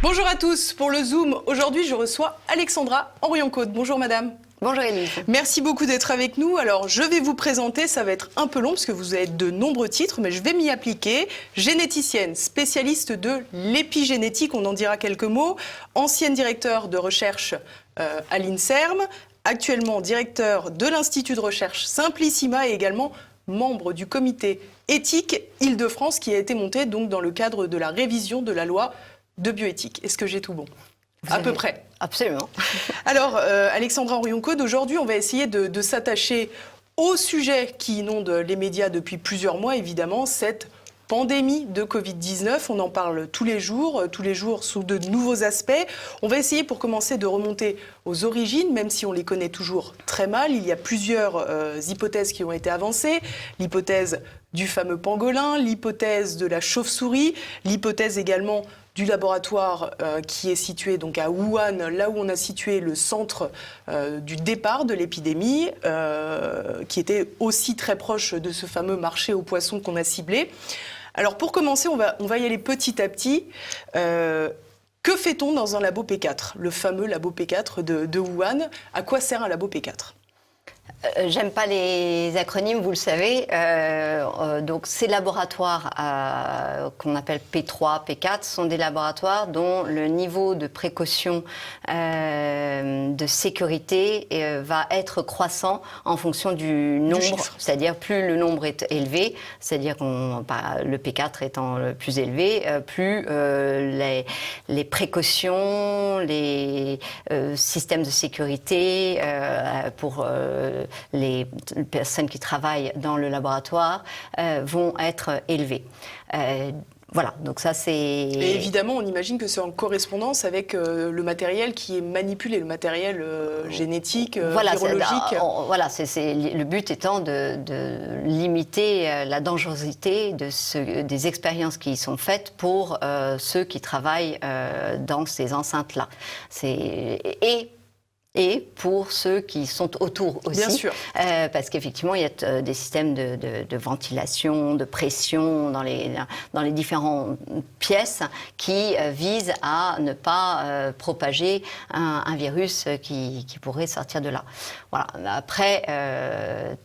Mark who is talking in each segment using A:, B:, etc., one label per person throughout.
A: Bonjour à tous. Pour le Zoom, aujourd'hui, je reçois Alexandra Henrion-Côte. Bonjour madame.
B: Bonjour Élise.
A: Merci beaucoup d'être avec nous. Alors, je vais vous présenter, ça va être un peu long parce que vous avez de nombreux titres, mais je vais m'y appliquer. Généticienne, spécialiste de l'épigénétique, on en dira quelques mots. Ancienne directeure de recherche à l'INSERM, actuellement directeur de l'Institut de recherche Simplissima et également membre du comité éthique Île-de-France qui a été monté donc dans le cadre de la révision de la loi de bioéthique. Est-ce que j'ai tout bon ? À peu près.
B: Absolument.
A: Alors, Alexandra Henrion-Côte, aujourd'hui, on va essayer de s'attacher au sujet qui inonde les médias depuis plusieurs mois, évidemment, cette pandémie de Covid-19. On en parle tous les jours sous de nouveaux aspects. On va essayer, pour commencer, de remonter aux origines, même si on les connaît toujours très mal. Il y a plusieurs hypothèses qui ont été avancées. L'hypothèse du fameux pangolin, l'hypothèse de la chauve-souris, l'hypothèse également du laboratoire qui est situé donc à Wuhan, là où on a situé le centre du départ de l'épidémie, qui était aussi très proche de ce fameux marché aux poissons qu'on a ciblé. Alors pour commencer, on va y aller petit à petit. Que fait-on dans un labo P4, le fameux labo P4 de Wuhan? À quoi sert un labo P4?
B: J'aime pas les acronymes, vous le savez. Donc ces laboratoires qu'on appelle P3, P4 sont des laboratoires dont le niveau de précaution de sécurité va être croissant en fonction du nombre. C'est-à-dire plus le nombre est élevé, c'est-à-dire le P4 étant le plus élevé, plus les précautions, les systèmes de sécurité pour les personnes qui travaillent dans le laboratoire vont être élevées. Voilà, donc ça c'est...
A: Et évidemment, on imagine que c'est en correspondance avec le matériel qui est manipulé, le matériel génétique, virologique.
B: Le but étant de limiter la dangerosité des expériences qui y sont faites pour ceux qui travaillent dans ces enceintes-là. Et pour ceux qui sont autour aussi.
A: Bien sûr.
B: Parce qu'effectivement, il y a des systèmes de ventilation, de pression dans les différentes pièces qui visent à ne pas propager un virus qui pourrait sortir de là. Voilà. Après,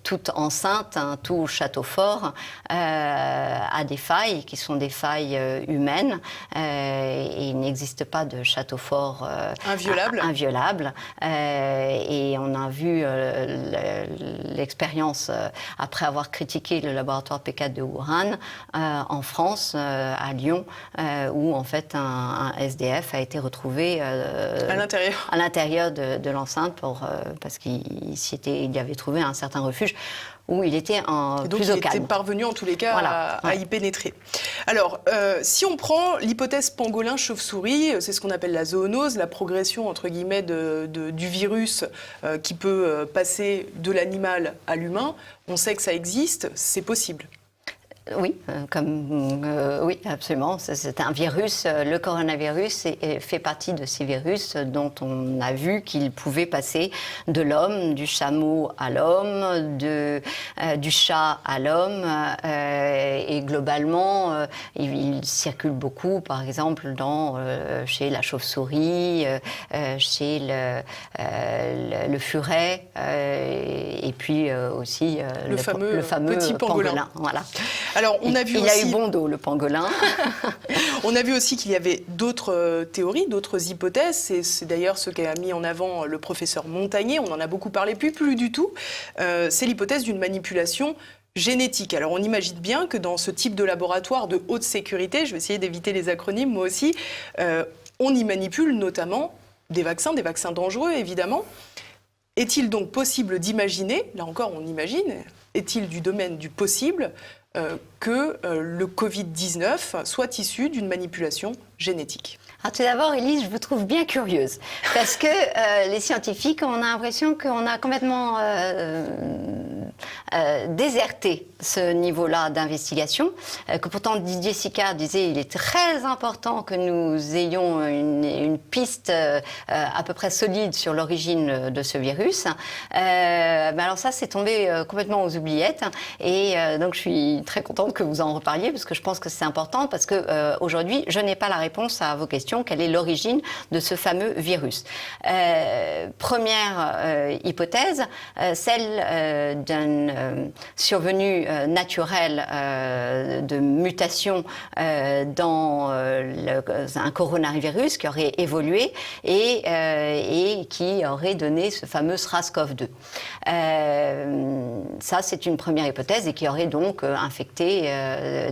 B: toute enceinte, tout château fort a des failles qui sont des failles humaines. Et il n'existe pas de château fort inviolable. Et on a vu l'expérience après avoir critiqué le laboratoire P4 de Wuhan en France, à Lyon, où en fait un SDF a été retrouvé à l'intérieur de l'enceinte parce qu'il y avait trouvé un certain refuge où il était plus au calme.
A: Il était parvenu en tous les cas à y pénétrer. Alors, si on prend l'hypothèse pangolin-chauve-souris, c'est ce qu'on appelle la zoonose, la progression entre guillemets du virus qui peut passer de l'animal à l'humain. On sait que ça existe, c'est possible.
B: Oui, oui, absolument. C'est un virus. Le coronavirus fait partie de ces virus dont on a vu qu'il pouvait passer de l'homme, du chameau à l'homme, du chat à l'homme. Et globalement, il circule beaucoup, par exemple, chez la chauve-souris, chez le furet, et puis aussi le fameux
A: petit pangolin.
B: Voilà.
A: Alors, il a eu
B: bon dos, le pangolin.
A: On a vu aussi qu'il y avait d'autres théories, d'autres hypothèses. C'est d'ailleurs ce qu'a mis en avant le professeur Montagnier. On en a beaucoup parlé, puis plus du tout. C'est l'hypothèse d'une manipulation génétique. Alors, on imagine bien que dans ce type de laboratoire de haute sécurité, je vais essayer d'éviter les acronymes, moi aussi, on y manipule notamment des vaccins dangereux, évidemment. Est-il donc possible d'imaginer, là encore on imagine, est-il du domaine du possible que le Covid-19 soit issu d'une manipulation génétique?
B: Alors, tout d'abord, Élise, je vous trouve bien curieuse. Parce que les scientifiques, on a l'impression qu'on a complètement déserté ce niveau-là d'investigation, que pourtant Didier Sicard disait il est très important que nous ayons une piste à peu près solide sur l'origine de ce virus. Mais alors ça, c'est tombé complètement aux oubliettes. Et donc, je suis très contente que vous en reparliez, parce que je pense que c'est important, parce que aujourd'hui, je n'ai pas la réponse à vos questions. Quelle est l'origine de ce fameux virus? Première hypothèse, celle d'une survenue naturelle de mutation dans un coronavirus qui aurait évolué et qui aurait donné ce fameux SRAS-CoV-2. Ça, c'est une première hypothèse et qui aurait donc infecté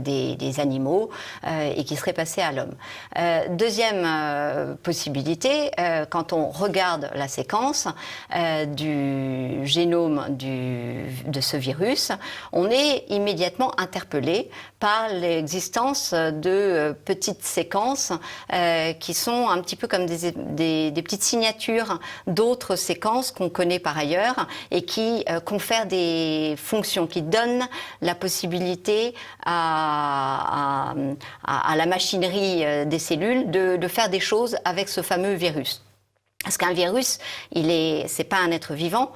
B: des animaux et qui serait passé à l'homme. Deuxième possibilité, quand on regarde la séquence du génome de ce virus, on est immédiatement interpellé par l'existence de petites séquences qui sont un petit peu comme des petites signatures d'autres séquences qu'on connaît par ailleurs et qui confèrent des fonctions, qui donnent la possibilité à la machinerie des cellules de faire des choses avec ce fameux virus. Parce qu'un virus, c'est pas un être vivant.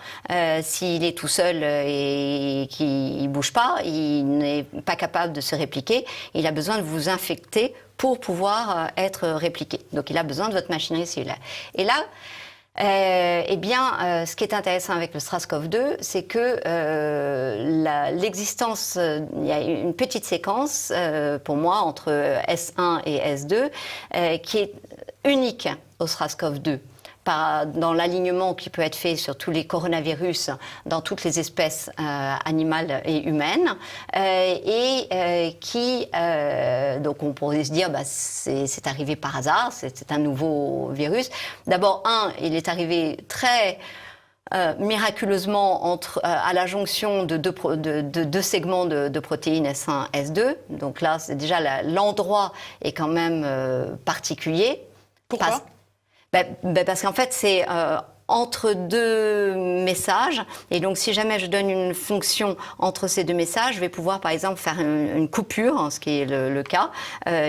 B: S'il est tout seul et qu'il bouge pas, il n'est pas capable de se répliquer. Il a besoin de vous infecter pour pouvoir être répliqué. Donc, il a besoin de votre machinerie cellulaire. Et là, ce qui est intéressant avec le SRAS-CoV-2, c'est que l'existence, il y a une petite séquence, pour moi, entre S1 et S2, qui est unique au SRAS-CoV-2. Dans l'alignement qui peut être fait sur tous les coronavirus dans toutes les espèces animales et humaines donc on pourrait se dire c'est arrivé par hasard, c'est un nouveau virus. D'abord, il est arrivé très miraculeusement à la jonction de deux segments de protéines S1, S2. Donc là, c'est déjà l'endroit est quand même particulier.
A: Pourquoi ?
B: Parce qu'en fait, c'est entre deux messages. Et donc, si jamais je donne une fonction entre ces deux messages, je vais pouvoir, par exemple, faire une coupure, ce qui est le cas,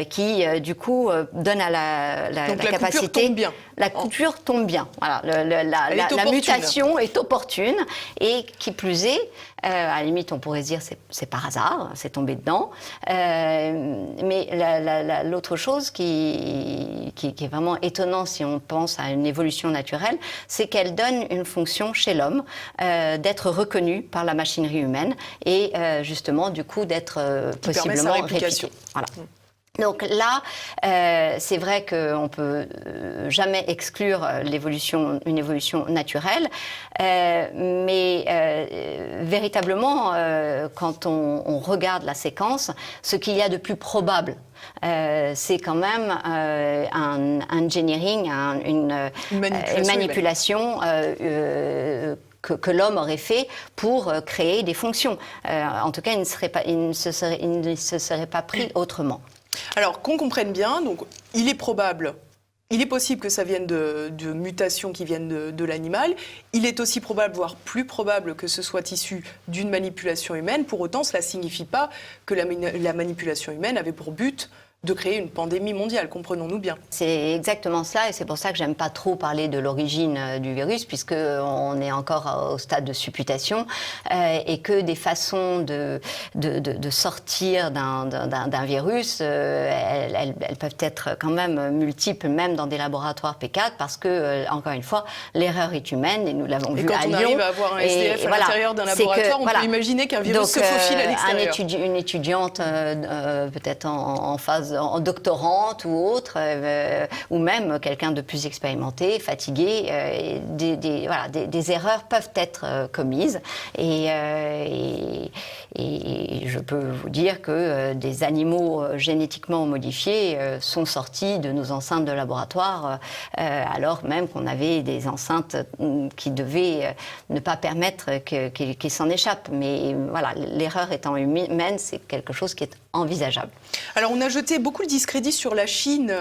B: qui, du coup, donne à la capacité...
A: Coupure tombe bien.
B: La coupure tombe bien. Voilà, la mutation est opportune. Et qui plus est, à la limite, on pourrait se dire c'est par hasard, c'est tombé dedans. Mais l'autre chose qui est vraiment étonnant si on pense à une évolution naturelle, c'est qu'elle donne une fonction chez l'homme d'être reconnu par la machinerie humaine et justement, du coup, d'être possiblement répliqué. Voilà. Donc là, c'est vrai qu'on ne peut jamais exclure une évolution naturelle, mais véritablement, quand on regarde la séquence, ce qu'il y a de plus probable, c'est quand même un engineering, une manipulation que l'homme aurait fait pour créer des fonctions. En tout cas, il ne se serait pas pris autrement.
A: Alors, qu'on comprenne bien, donc, il est possible que ça vienne de mutations qui viennent de l'animal. Il est aussi probable, voire plus probable, que ce soit issu d'une manipulation humaine. Pour autant, cela ne signifie pas que la manipulation humaine avait pour but de créer une pandémie mondiale, comprenons-nous bien.
B: C'est exactement cela, et c'est pour ça que j'aime pas trop parler de l'origine du virus, puisqu'on est encore au stade de supputation, et que des façons de sortir d'un virus, elles peuvent être quand même multiples, même dans des laboratoires P4, parce que, encore une fois, l'erreur est humaine, et nous l'avons vu à Lyon.
A: Et quand on arrive à avoir un SDF à l'intérieur d'un laboratoire, on peut imaginer qu'un virus se faufile à l'extérieur.
B: Une étudiante, peut-être en phase en doctorante ou autre, ou même quelqu'un de plus expérimenté, fatigué, des erreurs peuvent être commises et je peux vous dire que des animaux génétiquement modifiés sont sortis de nos enceintes de laboratoire alors même qu'on avait des enceintes qui devaient ne pas permettre qu'ils s'en échappent. Mais voilà, l'erreur étant humaine, c'est quelque chose qui est envisageable.
A: Alors on a jeté beaucoup le discrédit sur la Chine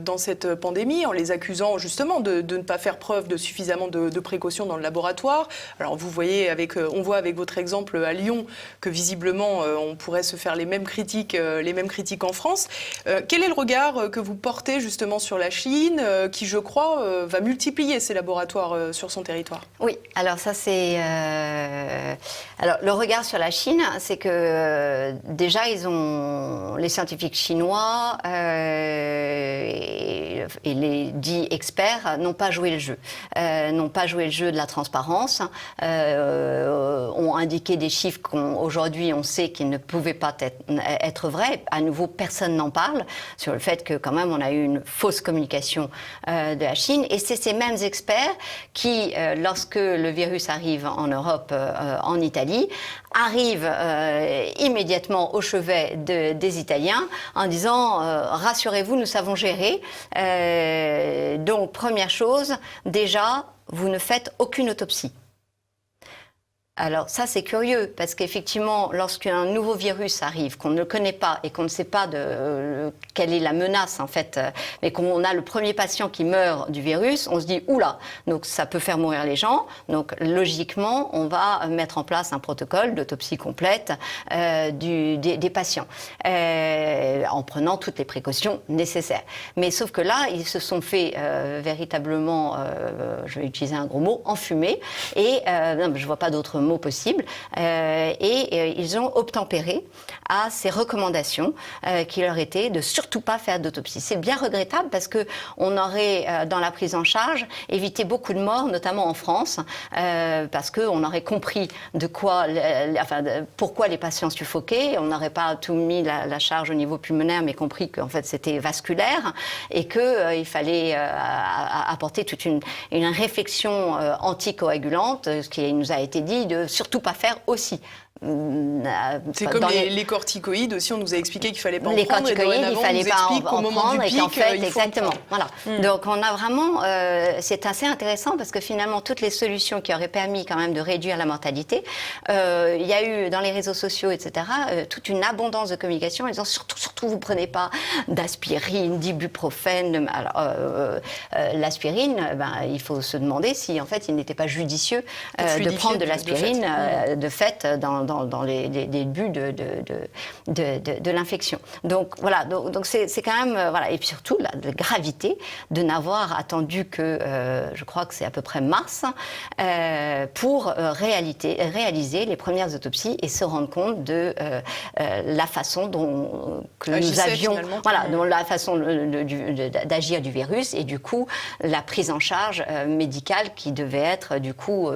A: dans cette pandémie, en les accusant justement de ne pas faire preuve de suffisamment de précautions dans le laboratoire. Alors vous voyez, on voit avec votre exemple à Lyon que visiblement on pourrait se faire les mêmes critiques en France. Quel est le regard que vous portez justement sur la Chine, qui je crois va multiplier ses laboratoires sur son territoire? Oui,
B: alors ça c'est... Alors le regard sur la Chine, c'est que déjà les scientifiques chinois et les dits experts n'ont pas joué le jeu. N'ont pas joué le jeu de la transparence, ont indiqué des chiffres qu'aujourd'hui on sait qu'ils ne pouvaient pas être vrais. À nouveau, personne n'en parle sur le fait que quand même on a eu une fausse communication de la Chine. Et c'est ces mêmes experts qui, lorsque le virus arrive en Europe, en Italie, arrivent immédiatement au chevet des Italiens en disant rassurez-vous, nous savons gérer. Donc première chose, déjà, vous ne faites aucune autopsie. Alors ça c'est curieux parce qu'effectivement lorsqu'un nouveau virus arrive qu'on ne connaît pas et qu'on ne sait pas quelle est la menace en fait, mais qu'on a le premier patient qui meurt du virus, on se dit oula, donc ça peut faire mourir les gens, donc logiquement on va mettre en place un protocole d'autopsie complète des patients en prenant toutes les précautions nécessaires. Mais sauf que là ils se sont fait véritablement, je vais utiliser un gros mot, enfumer et non, je vois pas d'autres mots possibles, et ils ont obtempéré à ces recommandations qui leur étaient de surtout pas faire d'autopsie. C'est bien regrettable parce que on aurait, dans la prise en charge, évité beaucoup de morts, notamment en France, parce qu'on aurait compris pourquoi les patients suffoquaient, on n'aurait pas tout mis la charge au niveau pulmonaire, mais compris qu'en fait c'était vasculaire et qu'il fallait apporter toute une réflexion anticoagulante, ce qui nous a été dit de surtout pas faire aussi.
A: C'est comme les corticoïdes aussi, on nous a expliqué qu'il fallait pas en
B: prendre. Les
A: corticoïdes,
B: il fallait pas en prendre et qu'en fait, exactement.
A: Voilà.
B: Donc on a vraiment, c'est assez intéressant parce que finalement toutes les solutions qui auraient permis quand même de réduire la mortalité, il y a eu dans les réseaux sociaux, etc., toute une abondance de communication en disant surtout vous prenez pas d'aspirine, d'ibuprofène. Alors l'aspirine, il faut se demander si en fait il n'était pas judicieux de prendre de l'aspirine de fait dans les buts de l'infection. Donc voilà, donc c'est quand même voilà, et puis surtout la gravité de n'avoir attendu que je crois que c'est à peu près mars pour réaliser les premières autopsies et se rendre compte de la façon dont nous avions, voilà, dont la façon d'agir du virus et du coup la prise en charge médicale qui devait être du coup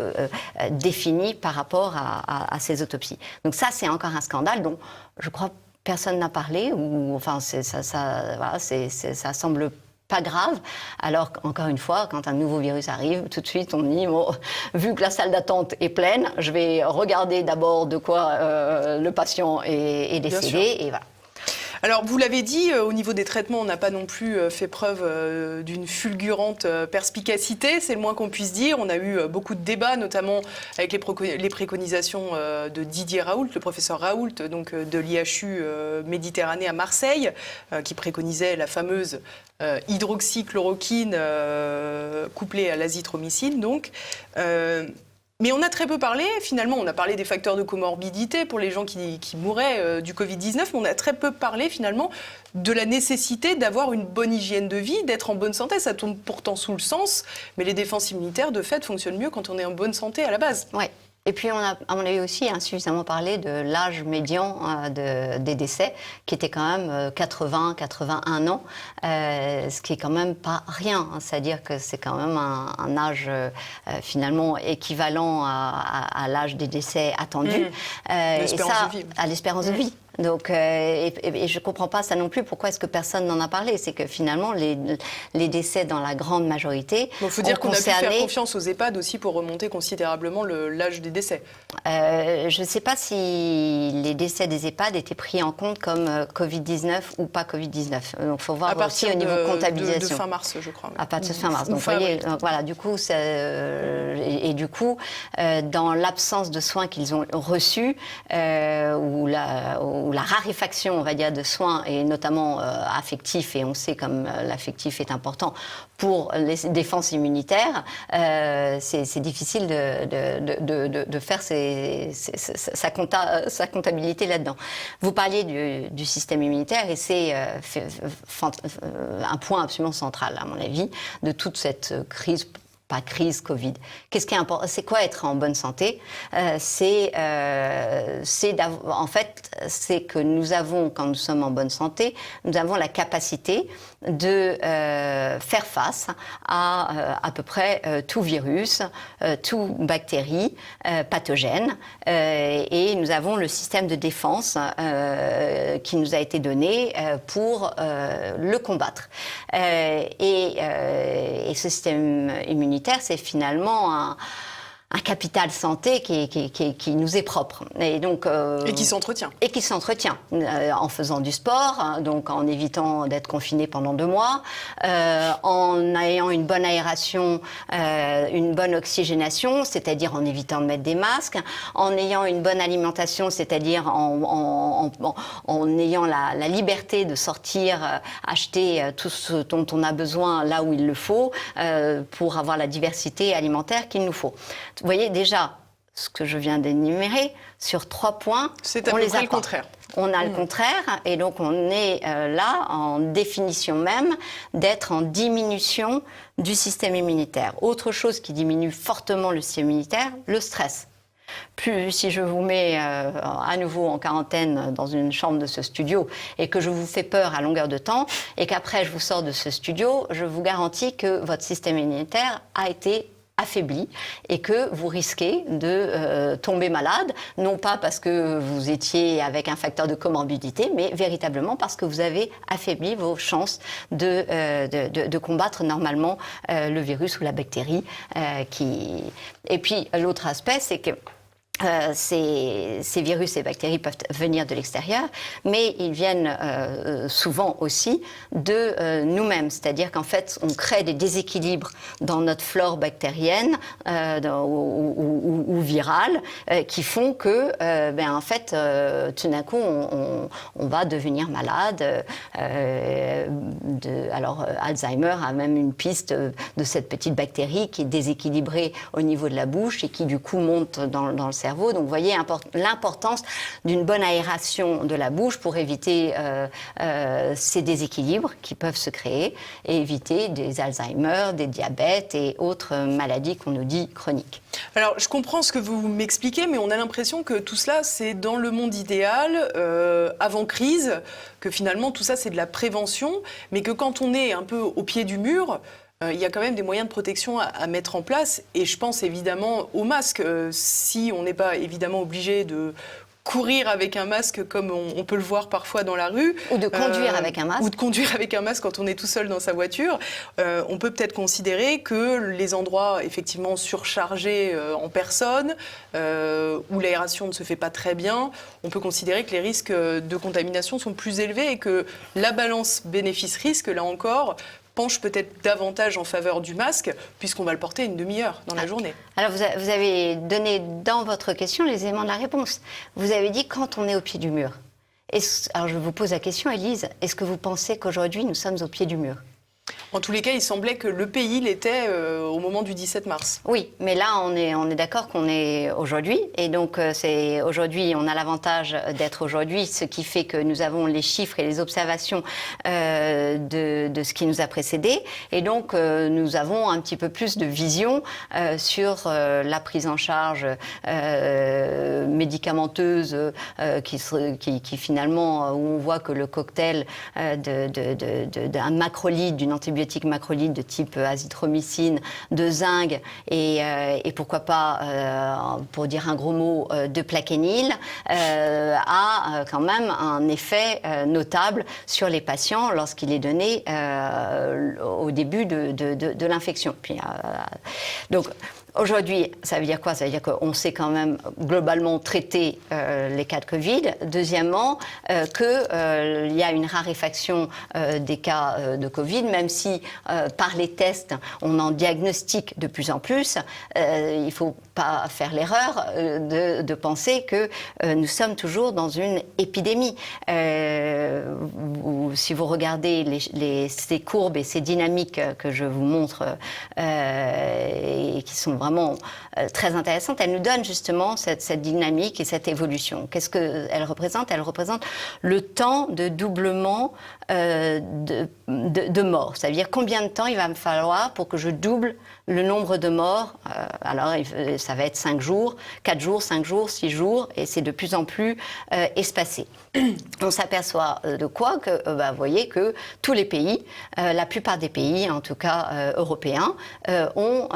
B: définie par rapport à ces autopsies. Donc ça, c'est encore un scandale dont je crois personne n'a parlé, ou enfin ça semble pas grave, alors qu'encore une fois, quand un nouveau virus arrive, tout de suite on dit, bon, vu que la salle d'attente est pleine, je vais regarder d'abord de quoi le patient est décédé, et voilà.
A: Alors, vous l'avez dit, au niveau des traitements, on n'a pas non plus fait preuve d'une fulgurante perspicacité, c'est le moins qu'on puisse dire. On a eu beaucoup de débats, notamment avec les préconisations de Didier Raoult, le professeur Raoult, donc de l'IHU Méditerranée à Marseille, qui préconisait la fameuse hydroxychloroquine couplée à l'azithromycine, donc. Mais on a très peu parlé, finalement, on a parlé des facteurs de comorbidité pour les gens qui mouraient du Covid-19, mais on a très peu parlé finalement de la nécessité d'avoir une bonne hygiène de vie, d'être en bonne santé. Ça tombe pourtant sous le sens, mais les défenses immunitaires, de fait, fonctionnent mieux quand on est en bonne santé à la base.
B: Ouais. Et puis on a eu aussi insuffisamment parlé de l'âge médian des décès, qui était quand même 80-81 ans, ce qui est quand même pas rien. C'est-à-dire que c'est quand même un âge finalement équivalent à l'âge des décès attendus.
A: L'espérance de vie.
B: À l'espérance de vie. Donc, et je ne comprends pas ça non plus. Pourquoi est-ce que personne n'en a parlé? C'est que finalement, les décès, dans la grande majorité,
A: il faut dire qu'on a pu faire confiance aux EHPAD aussi pour remonter considérablement l'âge des décès.
B: Je ne sais pas si les décès des EHPAD étaient pris en compte comme Covid-19 ou pas Covid-19. Donc, il faut voir aussi au niveau comptabilisation.
A: De fin mars, je crois.
B: À partir de fin mars. Donc, vous voyez, voilà, du coup, et du coup, dans l'absence de soins qu'ils ont reçus, ou ou la raréfaction, on va dire, de soins, et notamment affectifs, et on sait comme l'affectif est important pour les défenses immunitaires, c'est difficile de faire sa comptabilité là-dedans. Vous parliez du système immunitaire, et c'est un point absolument central, à mon avis, de toute cette crise. Pas crise Covid. Qu'est-ce qui est important? C'est quoi être en bonne santé? En fait, c'est que nous avons, quand nous sommes en bonne santé, nous avons la capacité de faire face à peu près tout virus, tout bactérie pathogène, et nous avons le système de défense qui nous a été donné pour le combattre. Et ce système immunitaire, c'est finalement un capital santé qui nous est propre. Et donc,
A: et qui s'entretient.
B: Et qui s'entretient en faisant du sport, hein, donc en évitant d'être confiné pendant 2 mois, en ayant une bonne aération, une bonne oxygénation, c'est-à-dire en évitant de mettre des masques, en ayant une bonne alimentation, c'est-à-dire en ayant la liberté de sortir, acheter tout ce dont on a besoin là où il le faut, pour avoir la diversité alimentaire qu'il nous faut. Vous voyez déjà ce que je viens d'énumérer, sur 3 points,
A: c'est à peu près le contraire.
B: On a le contraire, et donc on est là en définition même d'être en diminution du système immunitaire. Autre chose qui diminue fortement le système immunitaire, le stress. Plus, si je vous mets à nouveau en quarantaine dans une chambre de ce studio et que je vous fais peur à longueur de temps et qu'après je vous sors de ce studio, je vous garantis que votre système immunitaire a été affaibli et que vous risquez de tomber malade, non pas parce que vous étiez avec un facteur de comorbidité, mais véritablement parce que vous avez affaibli vos chances de combattre normalement le virus ou la bactérie. Et puis l'autre aspect, c'est que ces virus et bactéries peuvent venir de l'extérieur, mais ils viennent souvent aussi de nous-mêmes. C'est-à-dire qu'en fait, on crée des déséquilibres dans notre flore bactérienne ou virale qui font que, en fait, tout d'un coup, on va devenir malade. Alors, Alzheimer a même une piste de cette petite bactérie qui est déséquilibrée au niveau de la bouche et qui, du coup, monte dans le cerveau. Donc, vous voyez l'importance d'une bonne aération de la bouche pour éviter ces déséquilibres qui peuvent se créer et éviter des Alzheimer, des diabètes et autres maladies qu'on nous dit chroniques.
A: Alors, je comprends ce que vous m'expliquez, mais on a l'impression que tout cela, c'est dans le monde idéal, avant crise, que finalement, tout ça, c'est de la prévention, mais que quand on est un peu au pied du mur, il y a quand même des moyens de protection à mettre en place. Et je pense évidemment au masque. Si on n'est pas évidemment obligé de courir avec un masque comme on peut le voir parfois dans la rue.
B: Ou de conduire avec un masque.
A: Ou de conduire avec un masque quand on est tout seul dans sa voiture. On peut peut-être considérer que les endroits effectivement surchargés en personnes, où l'aération ne se fait pas très bien, on peut considérer que les risques de contamination sont plus élevés et que la balance bénéfice-risque, là encore, penche peut-être davantage en faveur du masque, puisqu'on va le porter une demi-heure dans la journée.
B: Alors, vous avez donné dans votre question les éléments de la réponse. Vous avez dit quand on est au pied du mur. Alors, je vous pose la question, Élise, est-ce que vous pensez qu'aujourd'hui, nous sommes au pied du mur ?
A: En tous les cas, il semblait que le pays l'était au moment du 17 mars.
B: Oui, mais là, on est d'accord qu'on est aujourd'hui. Et donc, aujourd'hui, on a l'avantage d'être aujourd'hui, ce qui fait que nous avons les chiffres et les observations de ce qui nous a précédé. Et donc, nous avons un petit peu plus de vision sur la prise en charge médicamenteuse qui finalement, où on voit que le cocktail d'un macrolide, d'une antibiotique macrolide de type azithromycine, de zinc et pourquoi pas, pour dire un gros mot, de plaquenil, a quand même un effet notable sur les patients lorsqu'il est donné au début de l'infection. Donc, Aujourd'hui, ça veut dire quoi? Ça veut dire qu'on sait quand même globalement traiter les cas de Covid. Deuxièmement, qu'il y a une raréfaction des cas de Covid, même si par les tests, on en diagnostique de plus en plus. Il ne faut pas faire l'erreur de penser que nous sommes toujours dans une épidémie. Si vous regardez ces courbes et ces dynamiques que je vous montre et qui sont vraiment très intéressantes, elles nous donnent justement cette dynamique et cette évolution. Qu'est-ce qu'elles représentent? Elles représentent le temps de doublement de morts. C'est-à-dire combien de temps il va me falloir pour que je double le nombre de morts. Alors, ça va être 5 jours, 4 jours, 5 jours, 6 jours, et c'est de plus en plus espacé. On s'aperçoit de quoi? Vous voyez que tous les pays, la plupart des pays, en tout cas européens, ont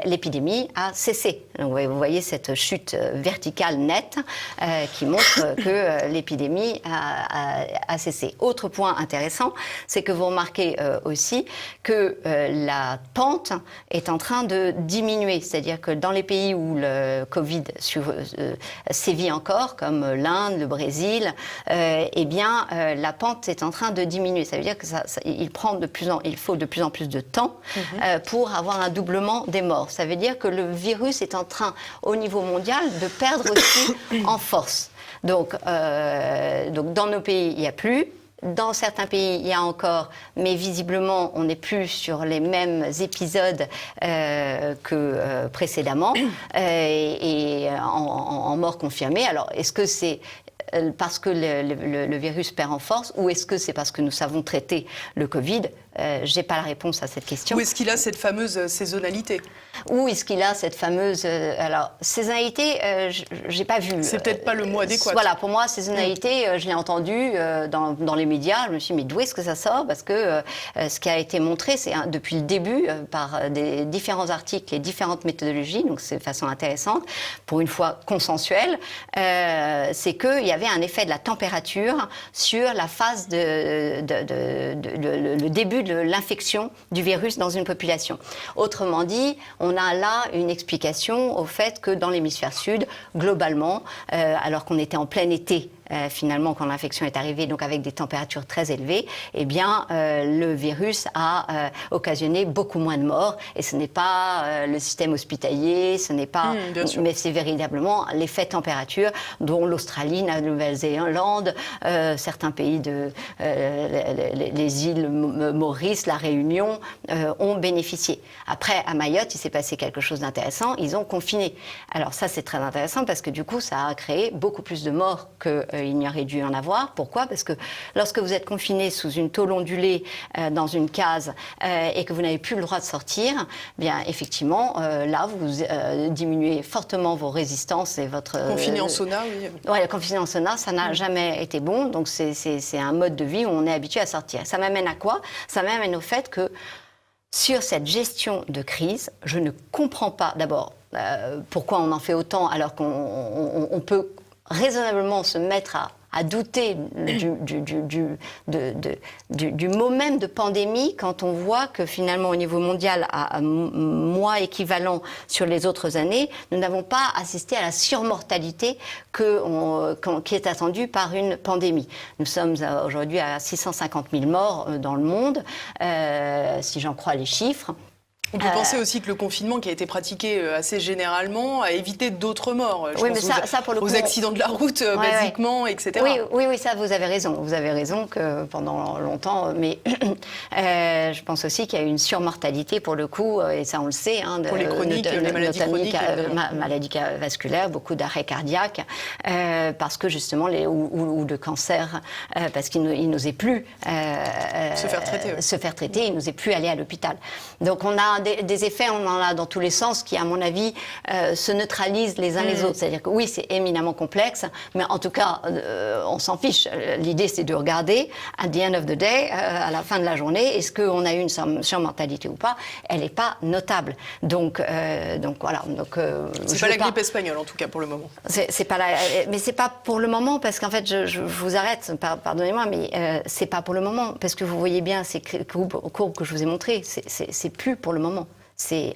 B: l'épidémie a cessé. Donc, vous voyez cette chute verticale nette qui montre que l'épidémie a cessé. Autre point intéressant, c'est que vous remarquez aussi que la pente est en train de diminuer. C'est-à-dire que dans les pays où le Covid sévit encore, comme l'Inde, le Brésil, la pente est en train de diminuer. Ça veut dire qu'il faut de plus en plus de temps pour avoir un doublement des morts. Ça veut dire que le virus est en train, au niveau mondial, de perdre aussi en force. Donc dans nos pays, il n'y a plus. Dans certains pays, il y a encore, mais visiblement, on n'est plus sur les mêmes épisodes que précédemment, et en mort confirmée. Alors, est-ce que c'est parce que le virus perd en force, ou est-ce que c'est parce que nous savons traiter le Covid? Je n'ai pas la réponse à cette question.
A: Ou est-ce qu'il a cette fameuse saisonnalité?
B: Où est-ce qu'il a cette fameuse... alors, saisonnalité, je n'ai pas vu.
A: C'est peut-être pas le mot adéquat.
B: Voilà, pour moi, saisonnalité, je l'ai entendu dans les médias. Je me suis dit, mais d'où est-ce que ça sort? Parce que ce qui a été montré, c'est depuis le début, par des différents articles et différentes méthodologies, donc c'est de façon intéressante, pour une fois consensuelle, c'est qu'il y avait un effet de la température sur la phase le début de l'infection du virus dans une population. Autrement dit, on a là une explication au fait que dans l'hémisphère sud, globalement, alors qu'on était en plein été, finalement, quand l'infection est arrivée, donc avec des températures très élevées, le virus a occasionné beaucoup moins de morts. Et ce n'est pas le système hospitalier, ce n'est pas... mais c'est véritablement l'effet température dont l'Australie, la Nouvelle-Zélande, certains pays les îles Maurice, la Réunion, ont bénéficié. Après, à Mayotte, il s'est passé quelque chose d'intéressant. Ils ont confiné. Alors ça, c'est très intéressant parce que du coup, ça a créé beaucoup plus de morts qu'il n'y aurait dû en avoir. Pourquoi? Parce que lorsque vous êtes confiné sous une tôle ondulée dans une case et que vous n'avez plus le droit de sortir, bien effectivement, là, vous diminuez fortement vos résistances et votre...
A: Confiné en sauna, oui.
B: Oui, confiné en sauna, ça n'a jamais été bon. Donc c'est un mode de vie où on est habitué à sortir. Ça m'amène à quoi? Ça m'amène au fait que sur cette gestion de crise, je ne comprends pas d'abord pourquoi on en fait autant alors qu'on peut raisonnablement se mettre à douter du mot même de pandémie quand on voit que finalement au niveau mondial, à mois équivalent sur les autres années, nous n'avons pas assisté à la surmortalité qui est attendue par une pandémie. Nous sommes aujourd'hui à 650 000 morts dans le monde, si j'en crois les chiffres.
A: On peut penser aussi que le confinement qui a été pratiqué assez généralement a évité d'autres morts. Je pense
B: ça, pour le coup,
A: aux accidents de la route, basiquement, etc.
B: Oui, ça, vous avez raison. Vous avez raison que pendant longtemps, mais je pense aussi qu'il y a eu une surmortalité pour le coup, et ça on le sait.
A: Pour les chroniques, les maladies chroniques.
B: Maladies vasculaires, beaucoup d'arrêts cardiaques, parce que justement, ou de cancer, parce qu'il n'osait plus se faire traiter, il n'osait plus aller à l'hôpital. Donc on a des effets, on en a dans tous les sens qui, à mon avis, se neutralisent les uns les autres. C'est-à-dire que oui, c'est éminemment complexe, mais en tout cas, on s'en fiche. L'idée, c'est de regarder, at the end of the day, à la fin de la journée, est-ce qu'on a eu une surmortalité ou pas? Elle n'est pas notable. Donc voilà.
A: C'est pas la grippe espagnole, en tout cas, pour le moment.
B: Mais c'est pas pour le moment, parce qu'en fait, je vous arrête, pardonnez-moi, mais c'est pas pour le moment, parce que vous voyez bien ces courbes que je vous ai montrées, c'est plus pour le moment.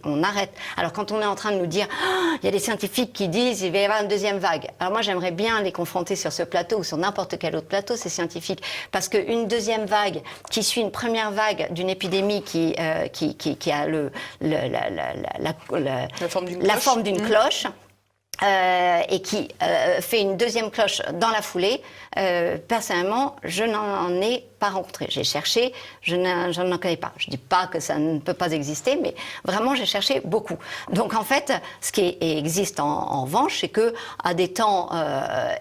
B: On arrête. Alors quand on est en train de nous dire il y a des scientifiques qui disent qu'il va y avoir une deuxième vague. Alors moi j'aimerais bien les confronter sur ce plateau ou sur n'importe quel autre plateau, ces scientifiques, parce qu'une deuxième vague qui suit une première vague d'une épidémie qui a la forme d'une cloche. Et qui fait une deuxième cloche dans la foulée, personnellement, je n'en ai pas rencontré. J'ai cherché, je n'en connais pas. Je ne dis pas que ça ne peut pas exister, mais vraiment, j'ai cherché beaucoup. Donc, en fait, ce qui existe en revanche, c'est qu'à des temps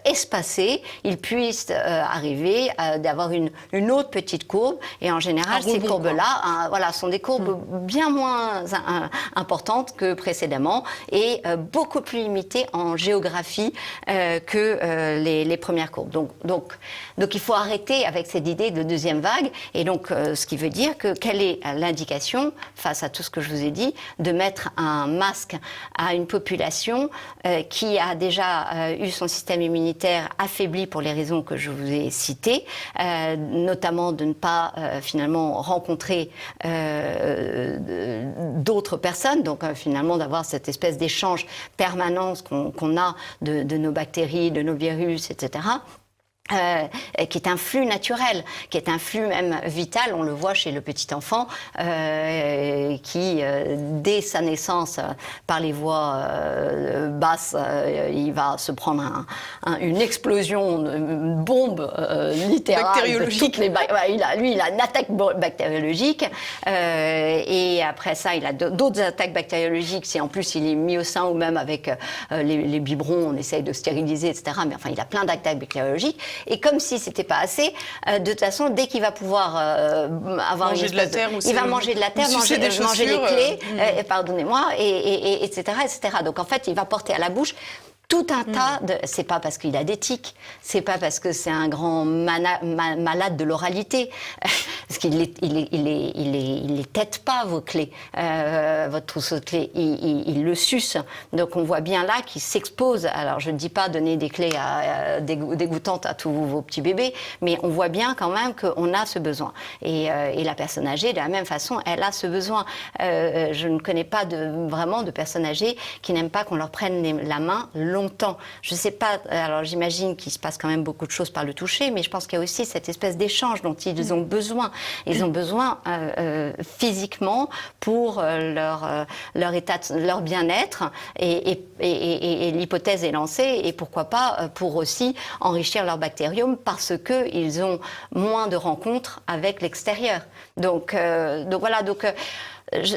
B: espacés, il puisse arriver d'avoir une autre petite courbe. Et en général, ces courbes-là sont des courbes bien moins importantes que précédemment et beaucoup plus limitées en géographie que les premières courbes. Donc, il faut arrêter avec cette idée de deuxième vague. Et donc, ce qui veut dire que quelle est l'indication, face à tout ce que je vous ai dit, de mettre un masque à une population qui a déjà eu son système immunitaire affaibli pour les raisons que je vous ai citées, notamment de ne pas finalement rencontrer d'autres personnes, donc finalement d'avoir cette espèce d'échange permanent qu'on a de nos bactéries, de nos virus, etc., qui est un flux naturel, qui est un flux même vital. On le voit chez le petit enfant qui, dès sa naissance, par les voies basses, il va se prendre une explosion, une bombe littérale.
A: Bactériologique.
B: Il a une attaque bactériologique. Et après ça, il a d'autres attaques bactériologiques. Si en plus il est mis au sein ou même avec les biberons, on essaye de stériliser, etc. Mais enfin, il a plein d'attaques bactériologiques. Et comme si c'était pas assez, de toute façon, dès qu'il va pouvoir avoir
A: manger de la terre,
B: il va manger de la terre, manger les clés, pardonnez-moi, et etc., etc. Donc en fait, il va porter à la bouche tout un tas de... C'est pas parce qu'il a des tics, c'est pas parce que c'est un grand malade de l'oralité, parce qu'il les tête pas, vos clés, votre trousseau de clés, il le suce. Donc on voit bien là qu'il s'expose. Alors je ne dis pas donner des clés dégoûtantes à tous vos petits bébés, mais on voit bien quand même qu'on a ce besoin. Et la personne âgée, de la même façon, elle a ce besoin. Je ne connais pas vraiment de personnes âgées qui n'aiment pas qu'on leur prenne la main longtemps. Je ne sais pas, alors j'imagine qu'il se passe quand même beaucoup de choses par le toucher, mais je pense qu'il y a aussi cette espèce d'échange dont ils ont besoin. Ils ont besoin physiquement pour leur état, leur bien-être, et l'hypothèse est lancée, et pourquoi pas pour aussi enrichir leur bactériome parce qu'ils ont moins de rencontres avec l'extérieur. Donc voilà,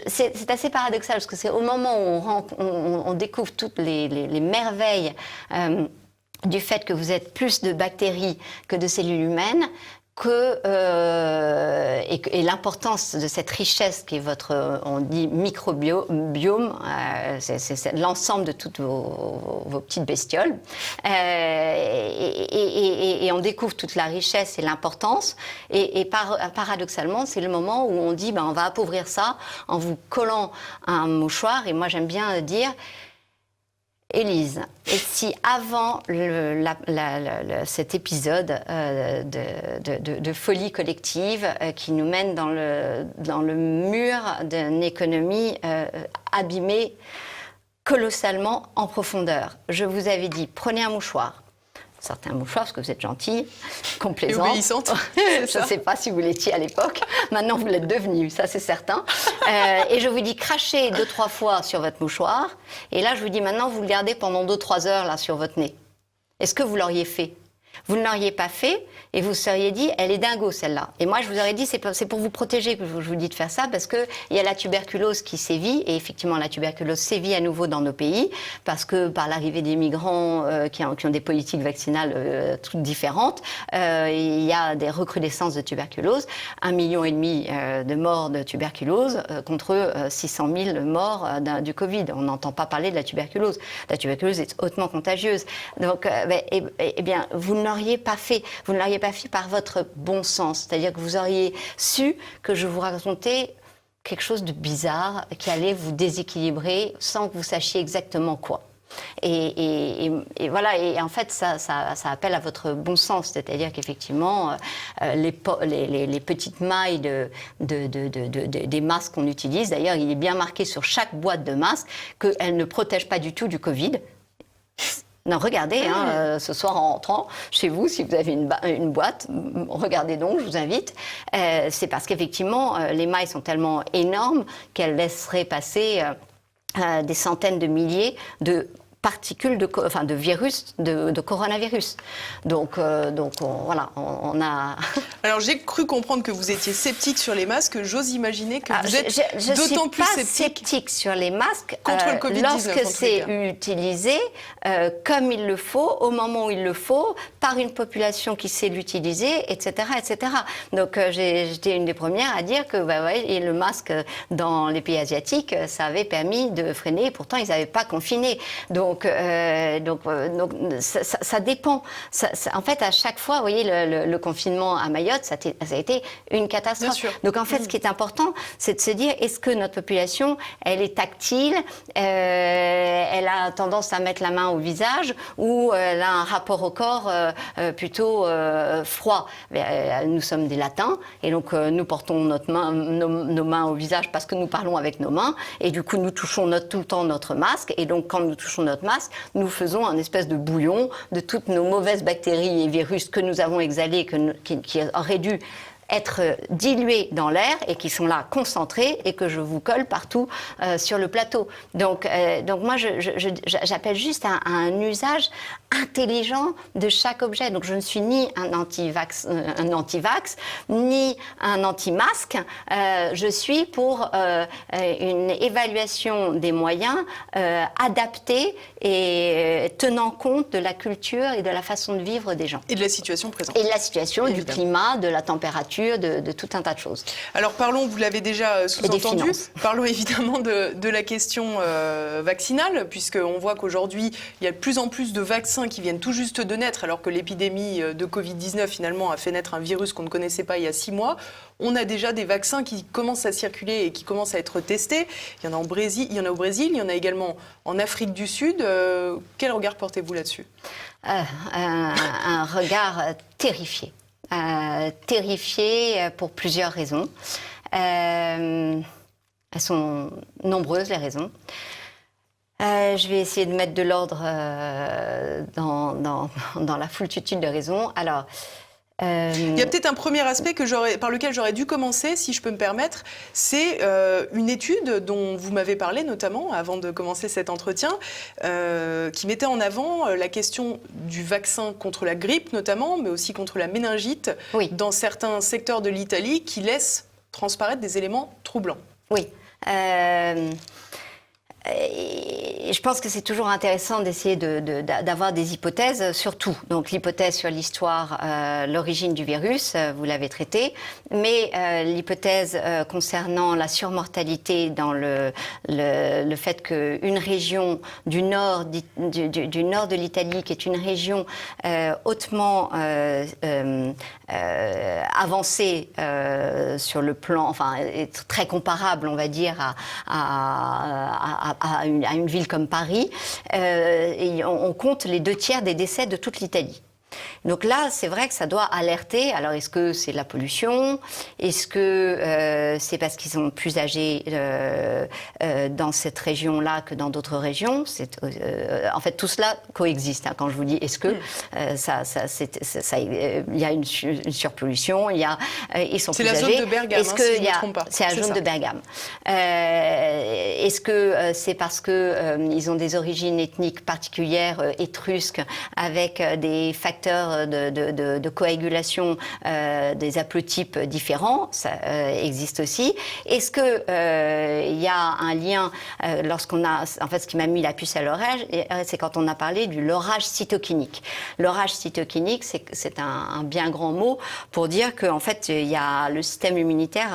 B: c'est assez paradoxal parce que c'est au moment où on découvre toutes les merveilles du fait que vous êtes plus de bactéries que de cellules humaines et l'importance de cette richesse qui est votre, on dit microbiome, c'est l'ensemble de toutes vos petites bestioles, et on découvre toute la richesse et l'importance, et paradoxalement, c'est le moment où on dit, on va appauvrir ça en vous collant un mouchoir, et moi j'aime bien dire, Élise, et si avant cet épisode de folie collective qui nous mène dans le mur d'une économie abîmée colossalement en profondeur, je vous avais dit, prenez un mouchoir. Certains mouchoirs, parce que vous êtes gentille, complaisante.
A: Et obéissante.
B: Je ne sais pas si vous l'étiez à l'époque. Maintenant, vous l'êtes devenue, ça c'est certain. Et je vous dis, crachez 2-3 fois sur votre mouchoir. Et là, je vous dis, maintenant, vous le gardez pendant 2-3 heures là, sur votre nez. Est-ce que vous l'auriez fait ? Vous ne l'auriez pas fait et vous seriez dit, elle est dingo celle-là. Et moi, je vous aurais dit, c'est pour vous protéger que je vous dis de faire ça, parce qu'il y a la tuberculose qui sévit, et effectivement, la tuberculose sévit à nouveau dans nos pays, parce que par l'arrivée des migrants qui ont des politiques vaccinales toutes différentes, il y a des recrudescences de tuberculose, 1,5 million de morts de tuberculose contre 600 000 morts du Covid. On n'entend pas parler de la tuberculose. La tuberculose est hautement contagieuse. Donc, eh bien, vous ne l'auriez pas fait. Vous ne l'auriez pas fait par votre bon sens. C'est-à-dire que vous auriez su que je vous racontais quelque chose de bizarre qui allait vous déséquilibrer sans que vous sachiez exactement quoi. Et voilà, et en fait, ça appelle à votre bon sens, c'est-à-dire qu'effectivement, les petites mailles des masques qu'on utilise, d'ailleurs, il est bien marqué sur chaque boîte de masque qu'elles ne protègent pas du tout du Covid. Non, regardez, ce soir en rentrant chez vous, si vous avez une boîte, regardez donc, je vous invite. C'est parce qu'effectivement, les mailles sont tellement énormes qu'elles laisseraient passer des centaines de milliers de particules de virus, de coronavirus. Donc voilà, on a...
A: Alors j'ai cru comprendre que vous étiez sceptique sur les masques. J'ose imaginer que vous êtes d'autant plus
B: sceptique. Je ne suis pas sceptique sur les masques
A: contre le Covid-19,
B: lorsque c'est utilisé comme il le faut, au moment où il le faut, par une population qui sait l'utiliser, etc., etc. Donc j'étais une des premières à dire que et le masque dans les pays asiatiques, ça avait permis de freiner. Pourtant, ils n'avaient pas confiné. Donc ça dépend. En fait, à chaque fois, vous voyez, le confinement à Mayotte, ça a été une catastrophe. Donc en fait, ce qui est important, c'est de se dire, est-ce que notre population, elle est tactile, elle a tendance à mettre la main au visage, ou elle a un rapport au corps plutôt froid. Nous sommes des latins, et donc nous portons nos mains au visage parce que nous parlons avec nos mains, et du coup, nous touchons tout le temps notre masque, et donc quand nous touchons notre masque, nous faisons un espèce de bouillon de toutes nos mauvaises bactéries et virus que nous avons exhalés, qui auraient dû être dilués dans l'air et qui sont là concentrés et que je vous colle partout sur le plateau. Donc moi, j'appelle juste à un usage intelligent de chaque objet. Donc je ne suis ni un anti-vax, ni un anti-masque. Je suis pour une évaluation des moyens adaptés et tenant compte de la culture et de la façon de vivre des gens.
A: Et de la situation présente.
B: Et de la situation,
A: évidemment,
B: du climat, de la température, de tout un tas de choses.
A: Alors parlons, vous l'avez déjà sous-entendu, parlons évidemment de la question vaccinale, puisqu'on voit qu'aujourd'hui, il y a de plus en plus de vaccins qui viennent tout juste de naître, alors que l'épidémie de Covid-19 finalement a fait naître un virus qu'on ne connaissait pas il y a 6 mois. On a déjà des vaccins qui commencent à circuler et qui commencent à être testés. Il y en a au Brésil, il y en a également en Afrique du Sud. Quel regard portez-vous là-dessus ?
B: Un regard terrifié. Terrifié pour plusieurs raisons. Elles sont nombreuses, les raisons. Je vais essayer de mettre de l'ordre dans la foultitude de raisons. Alors,
A: il y a peut-être un premier aspect par lequel j'aurais dû commencer, si je peux me permettre. C'est une étude dont vous m'avez parlé notamment avant de commencer cet entretien, qui mettait en avant la question du vaccin contre la grippe notamment, mais aussi contre la méningite, dans certains secteurs de l'Italie, qui laissent transparaître des éléments troublants.
B: Oui. Et je pense que c'est toujours intéressant d'essayer d'avoir des hypothèses sur tout. Donc l'hypothèse sur l'histoire, l'origine du virus, vous l'avez traité, mais l'hypothèse concernant la surmortalité dans le fait qu'une région du nord de l'Italie, qui est une région hautement avancée sur le plan, enfin très comparable, on va dire, à une ville comme Paris, et on compte les 2/3 des décès de toute l'Italie. Donc là, c'est vrai que ça doit alerter. Alors, est-ce que c'est la pollution ? Est-ce que c'est parce qu'ils sont plus âgés dans cette région-là que dans d'autres régions ? En fait, tout cela coexiste. Quand je vous dis est-ce que, il y a une surpollution, ils sont plus âgés.
A: C'est la zone de Bergame, si je ne me trompe pas.
B: C'est la zone de Bergame. Est-ce que c'est parce qu'ils ont des origines ethniques particulières, étrusques, avec des facteurs de coagulation des haplotypes différents, ça existe aussi. Est-ce que il y a un lien lorsqu'on a, en fait, ce qui m'a mis la puce à l'oreille, c'est quand on a parlé du lorage cytokinique. Lorage cytokinique, c'est un bien grand mot pour dire qu'en fait, il y a le système immunitaire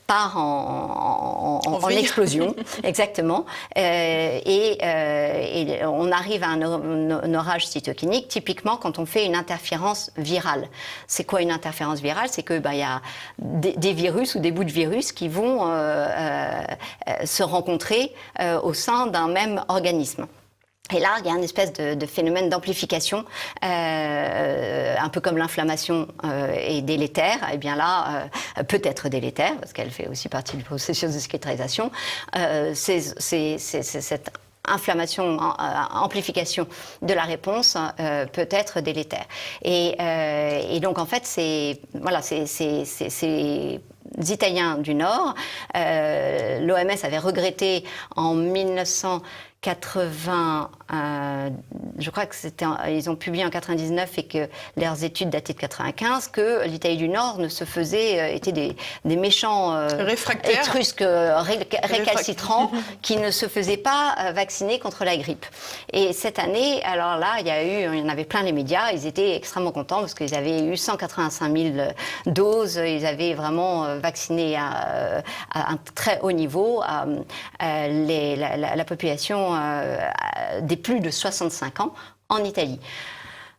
B: part en explosion, exactement. Et on arrive à un orage cytokinique, typiquement quand on fait une interférence virale. C'est quoi une interférence virale ? C'est que y a des virus ou des bouts de virus qui vont se rencontrer au sein d'un même organisme. Et là, il y a une espèce de phénomène d'amplification, un peu comme l'inflammation est délétère. Et bien là, peut être délétère, parce qu'elle fait aussi partie du processus de cicatrisation. C'est cette inflammation, amplification de la réponse peut être délétère. Et donc, en fait, c'est Italiens du Nord. L'OMS avait regretté en 1980, je crois que ils ont publié en 99 et que leurs études dataient de 95, que l'Italie du Nord ne se faisait, étaient des méchants étrusques récalcitrants qui ne se faisaient pas vacciner contre la grippe. Et cette année, alors là, il y en avait plein les médias, ils étaient extrêmement contents parce qu'ils avaient eu 185 000 doses, ils avaient vraiment vacciné à un très haut niveau la population des plus de 65 ans en Italie.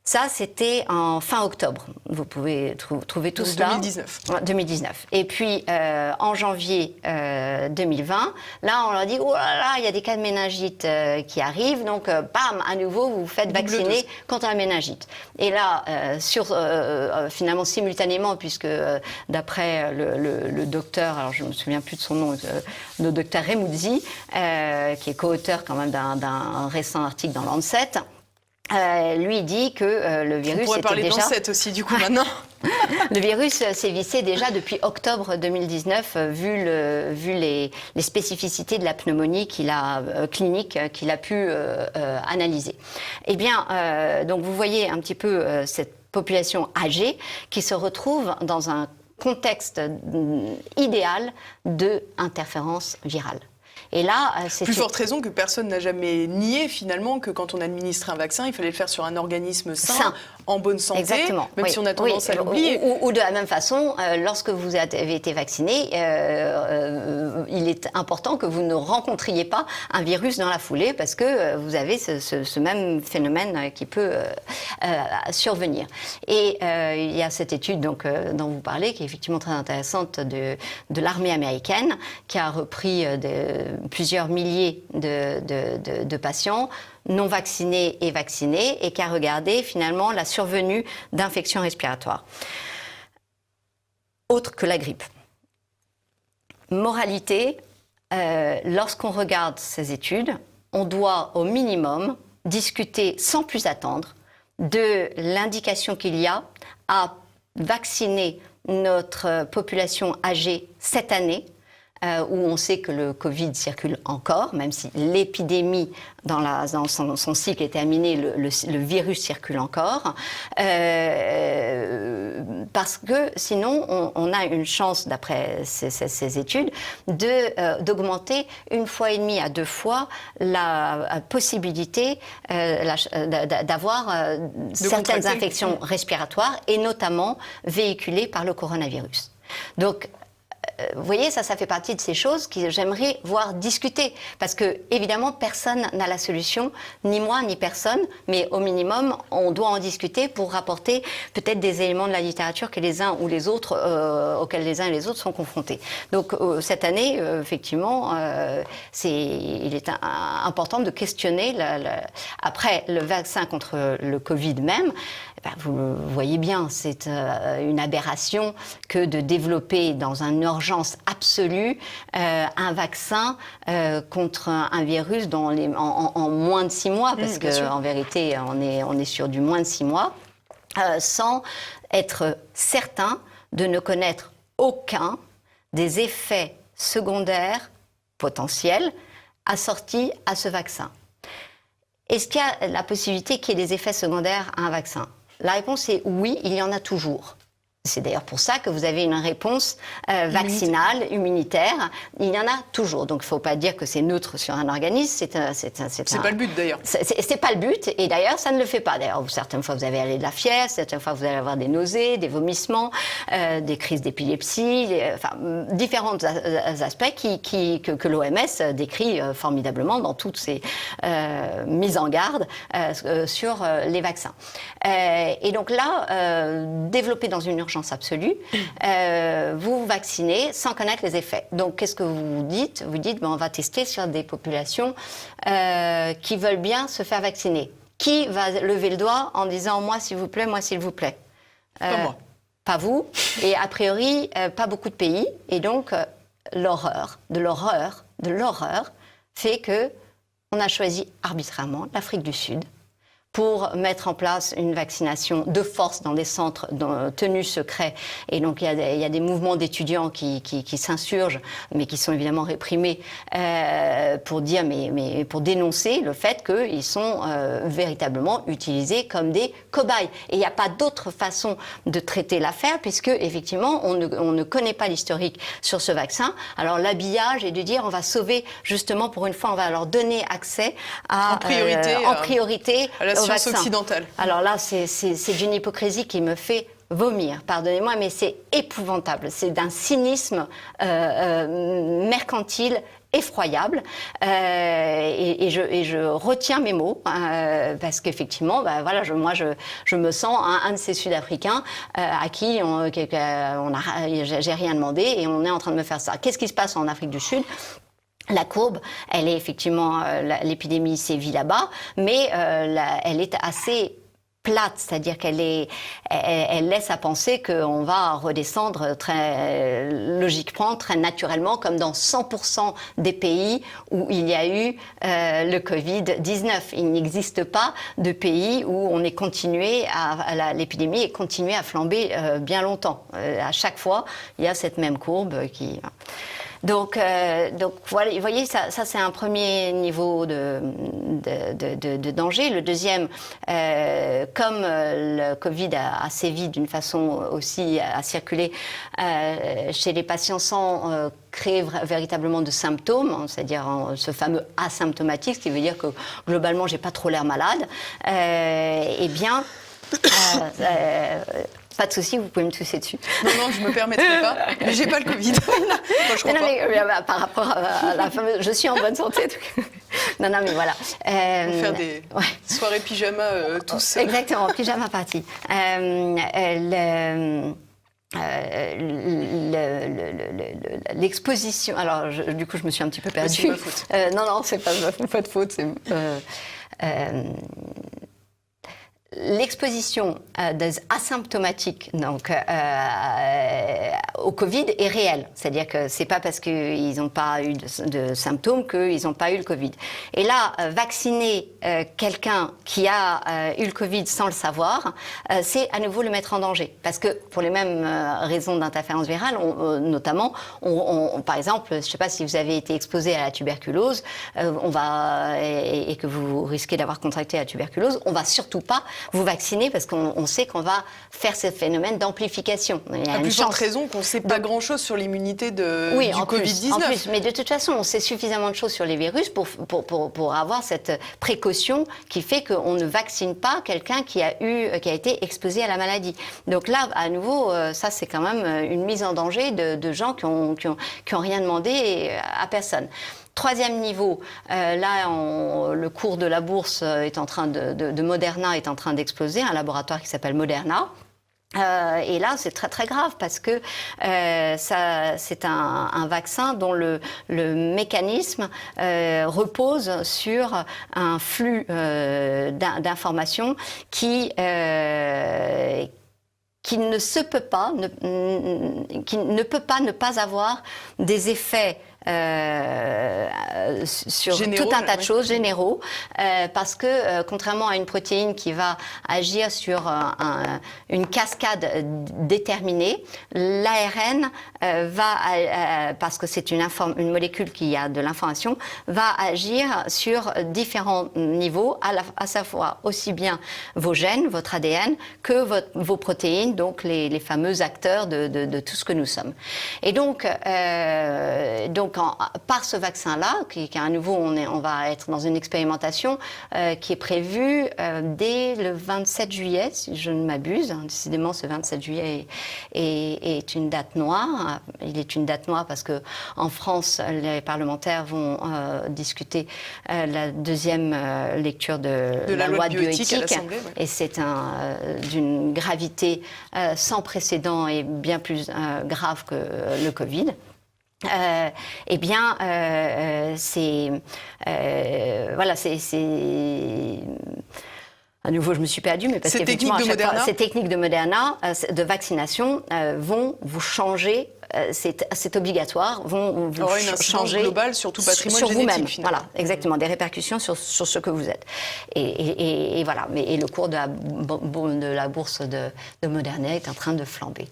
B: Ça, c'était en fin octobre. Vous pouvez trouver tout cela.
A: 2019.
B: 2019. Et puis, en janvier 2020, là, on leur dit, oh là là, il y a des cas de méningite qui arrivent. Donc, bam, à nouveau, vous vous faites vacciner contre la méningite. Et là, finalement, simultanément, puisque d'après le docteur, alors je ne me souviens plus de son nom, le docteur Remuzzi, qui est co-auteur quand même d'un récent article dans Lancet, lui dit que le virus
A: on pourrait parler
B: déjà...
A: d'Ancet aussi, du coup, maintenant.
B: Le virus sévissait déjà depuis octobre 2019, vu les spécificités de la pneumonie clinique qu'il a pu analyser. Eh bien, donc vous voyez un petit peu cette population âgée qui se retrouve dans un contexte idéal d'interférence virale. Et là,
A: plus forte raison que personne n'a jamais nié finalement que quand on administrait un vaccin, il fallait le faire sur un organisme sain. En bonne santé,
B: exactement,
A: même si on a tendance à l'oublier.
B: Ou de la même façon, lorsque vous avez été vacciné, il est important que vous ne rencontriez pas un virus dans la foulée parce que vous avez ce même phénomène qui peut survenir. Et il y a cette étude donc, dont vous parlez, qui est effectivement très intéressante, de l'armée américaine, qui a repris plusieurs milliers de patients non vaccinés et vaccinés, et qui a regardé finalement la survenue d'infections respiratoires autres que la grippe. Moralité, lorsqu'on regarde ces études, on doit au minimum discuter sans plus attendre de l'indication qu'il y a à vacciner notre population âgée cette année, où on sait que le Covid circule encore, même si l'épidémie dans son cycle est terminé, le virus circule encore, parce que sinon on a une chance, d'après ces études, d'augmenter 1,5 fois à 2 fois la possibilité d'avoir certaines infections respiratoires, et notamment véhiculées par le coronavirus. Donc, vous voyez, ça fait partie de ces choses que j'aimerais voir discuter. Parce que, évidemment, personne n'a la solution, ni moi, ni personne. Mais au minimum, on doit en discuter pour rapporter peut-être des éléments de la littérature que les uns ou les autres, auxquels les uns et les autres sont confrontés. Donc, cette année, effectivement, il est important de questionner, après le vaccin contre le Covid même. Vous le voyez bien, c'est une aberration que de développer dans une urgence absolue un vaccin contre un virus en moins de 6 mois, parce qu'en vérité, on est sur du moins de 6 mois, sans être certain de ne connaître aucun des effets secondaires potentiels assortis à ce vaccin. Est-ce qu'il y a la possibilité qu'il y ait des effets secondaires à un vaccin ? La réponse est oui, il y en a toujours. C'est d'ailleurs pour ça que vous avez une réponse vaccinale, immunitaire. Il y en a toujours. Donc, il ne faut pas dire que c'est neutre sur un organisme.
A: C'est pas le but, d'ailleurs.
B: C'est pas le but. Et d'ailleurs, ça ne le fait pas. D'ailleurs, certaines fois, vous avez de la fièvre. Certaines fois, vous allez avoir des nausées, des vomissements, des crises d'épilepsie. Différents aspects que l'OMS décrit formidablement dans toutes ses mises en garde sur les vaccins. Et donc là, développer dans une urgence urgence absolue, vous vous vaccinez sans connaître les effets. Donc, qu'est-ce que vous dites? Vous dites, on va tester sur des populations qui veulent bien se faire vacciner. Qui va lever le doigt en disant, moi, s'il vous plaît, moi, s'il vous plaît?
A: Pas moi.
B: Pas vous. Et a priori, pas beaucoup de pays. Et donc, l'horreur fait que on a choisi arbitrairement l'Afrique du Sud pour mettre en place une vaccination de force dans des centres tenus secrets. Et donc, il y a des mouvements d'étudiants qui s'insurgent, mais qui sont évidemment réprimés, pour dire, mais pour dénoncer le fait qu'ils sont véritablement utilisés comme des cobayes. Et il n'y a pas d'autre façon de traiter l'affaire, puisque, effectivement, on ne connaît pas l'historique sur ce vaccin. Alors, l'habillage est de dire, on va sauver, justement, pour une fois, on va leur donner accès en priorité
A: à la science occidentale.
B: Alors là, c'est d'une hypocrisie qui me fait vomir, pardonnez-moi, mais c'est épouvantable. C'est d'un cynisme mercantile effroyable, et je retiens mes mots, parce qu'effectivement, voilà, je me sens un de ces Sud-Africains à qui j'ai rien demandé et on est en train de me faire ça. Qu'est-ce qui se passe en Afrique du Sud? La courbe, elle est effectivement, l'épidémie sévit là-bas, mais elle est assez plate, c'est-à-dire elle laisse à penser qu'on va redescendre très logiquement, très naturellement, comme dans 100% des pays où il y a eu le Covid-19. Il n'existe pas de pays où on est continué l'épidémie est continuée à flamber bien longtemps. À chaque fois, il y a cette même courbe qui... Donc voilà, vous voyez, ça c'est un premier niveau de danger. Le deuxième, comme le Covid a sévi d'une façon aussi à circuler chez les patients sans créer véritablement de symptômes, c'est-à-dire ce fameux asymptomatique, ce qui veut dire que globalement j'ai pas trop l'air malade, eh bien pas de souci, vous pouvez me tousser dessus.
A: Non, je me permettrai pas. Mais j'ai pas le Covid. Moi, je crois pas.
B: Mais, par rapport à la fameuse, je suis en bonne santé. Non, mais voilà.
A: On va faire des soirées pyjama tous.
B: Exactement, pyjama party. L'exposition. Alors, du coup, je me suis un petit peu perdue.
A: C'est ma faute.
B: Non, c'est pas de faute. L'exposition des asymptomatiques au Covid est réelle. C'est-à-dire que c'est pas parce qu'ils n'ont pas eu de symptômes qu'ils n'ont pas eu le Covid. Et là, vacciner quelqu'un qui a eu le Covid sans le savoir, c'est à nouveau le mettre en danger. Parce que pour les mêmes raisons d'interférence virale, notamment, par exemple, je ne sais pas si vous avez été exposé à la tuberculose, et que vous risquez d'avoir contracté la tuberculose, on va surtout pas vous vacciner parce qu'on sait qu'on va faire ce phénomène d'amplification. Il y a
A: à plus forte raison qu'on ne sait pas grand-chose sur l'immunité du Covid-19.
B: En plus, mais de toute façon, on sait suffisamment de choses sur les virus pour avoir cette précaution qui fait qu'on ne vaccine pas quelqu'un qui a été exposé à la maladie. Donc là, à nouveau, ça c'est quand même une mise en danger de gens qui ont rien demandé à personne. Troisième niveau, là, le cours de la bourse est en train de Moderna est en train d'exploser, un laboratoire qui s'appelle Moderna. Et là, c'est très très grave parce que c'est un vaccin dont le mécanisme repose sur un flux d'informations qui ne peut pas ne pas avoir des effets sur
A: généraux,
B: tout un tas de choses généraux, parce que contrairement à une protéine qui va agir sur une cascade déterminée, l'ARN parce que c'est une molécule qui a de l'information, va agir sur différents niveaux, à savoir aussi bien vos gènes, votre ADN, que vos protéines, donc les fameux acteurs de tout ce que nous sommes. Et donc donc, par ce vaccin-là, qui à nouveau, on va être dans une expérimentation qui est prévue dès le 27 juillet, si je ne m'abuse. Décidément, ce 27 juillet est une date noire. Il est une date noire parce que en France, les parlementaires vont discuter la deuxième lecture de la loi de bioéthique
A: à l'Assemblée, ouais.
B: Et c'est d'une gravité sans précédent et bien plus grave que le Covid. Eh bien, voilà, à nouveau, je me suis perdue, mais parce qu'effectivement, ces techniques de Moderna, de vaccination, vont vous changer. C'est obligatoire, vont vous
A: changer. Une incidence globale sur tout patrimoine
B: sur
A: génétique,
B: vous-même.
A: finalement.
B: Voilà, exactement, des répercussions sur ce que vous êtes. Et voilà, et le cours de la bourse de Moderna est en train de flamber.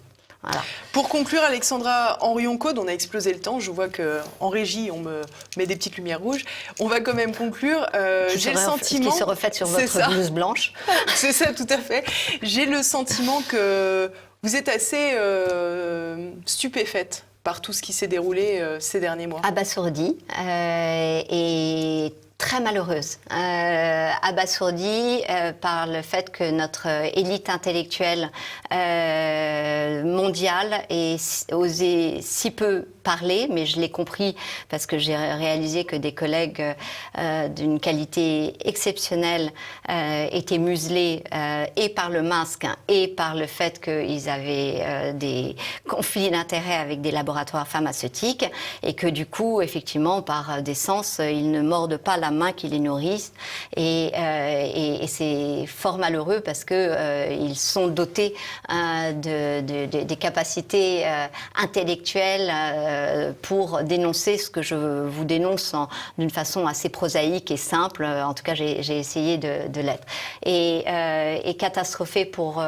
B: Voilà.
A: Pour conclure, Alexandra Henrion-Caude, on a explosé le temps. Je vois qu'en régie, on me met des petites lumières rouges. On va quand même conclure. J'ai le sentiment...
B: Qui se reflète sur votre blouse blanche.
A: C'est ça, tout à fait. J'ai le sentiment que vous êtes assez stupéfaite par tout ce qui s'est déroulé ces derniers mois.
B: Abasourdie et très malheureuse. Abasourdie par le fait que notre élite intellectuelle mondiale ait osé si peu parler, mais je l'ai compris parce que j'ai réalisé que des collègues d'une qualité exceptionnelle étaient muselés et par le masque et par le fait qu'ils avaient des conflits d'intérêts avec des laboratoires pharmaceutiques et que du coup, effectivement, par décence, ils ne mordent pas la main qui les nourrissent et c'est fort malheureux parce que ils sont dotés des capacités intellectuelles pour dénoncer ce que je vous dénonce d'une façon assez prosaïque et simple. En tout cas, j'ai essayé de l'être. Et catastrophé pour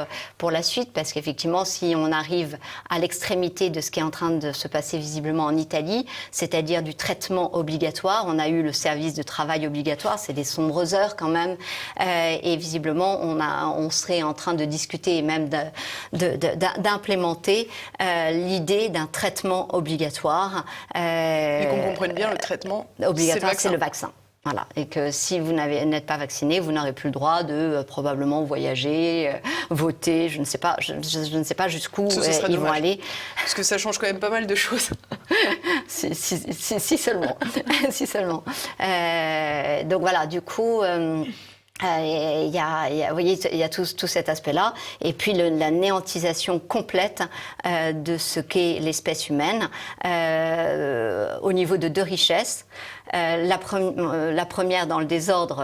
B: la suite, parce qu'effectivement, si on arrive à l'extrémité de ce qui est en train de se passer visiblement en Italie, c'est-à-dire du traitement obligatoire, on a eu le service de travail obligatoire, c'est des sombres heures quand même, et visiblement, on serait en train de discuter et même d'implémenter l'idée d'un traitement obligatoire.
A: Et qu'on comprenne bien, le traitement
B: obligatoire, c'est le vaccin. Voilà. Et que si vous n'êtes pas vacciné, vous n'aurez plus le droit de probablement voyager, voter, je ne sais pas jusqu'où ils vont aller.
A: Parce que ça change quand même pas mal de choses.
B: si seulement. Si seulement. Donc voilà, du coup... il y a tout cet aspect-là, et puis la néantisation complète de ce qu'est l'espèce humaine au niveau de deux richesses. La première dans le désordre,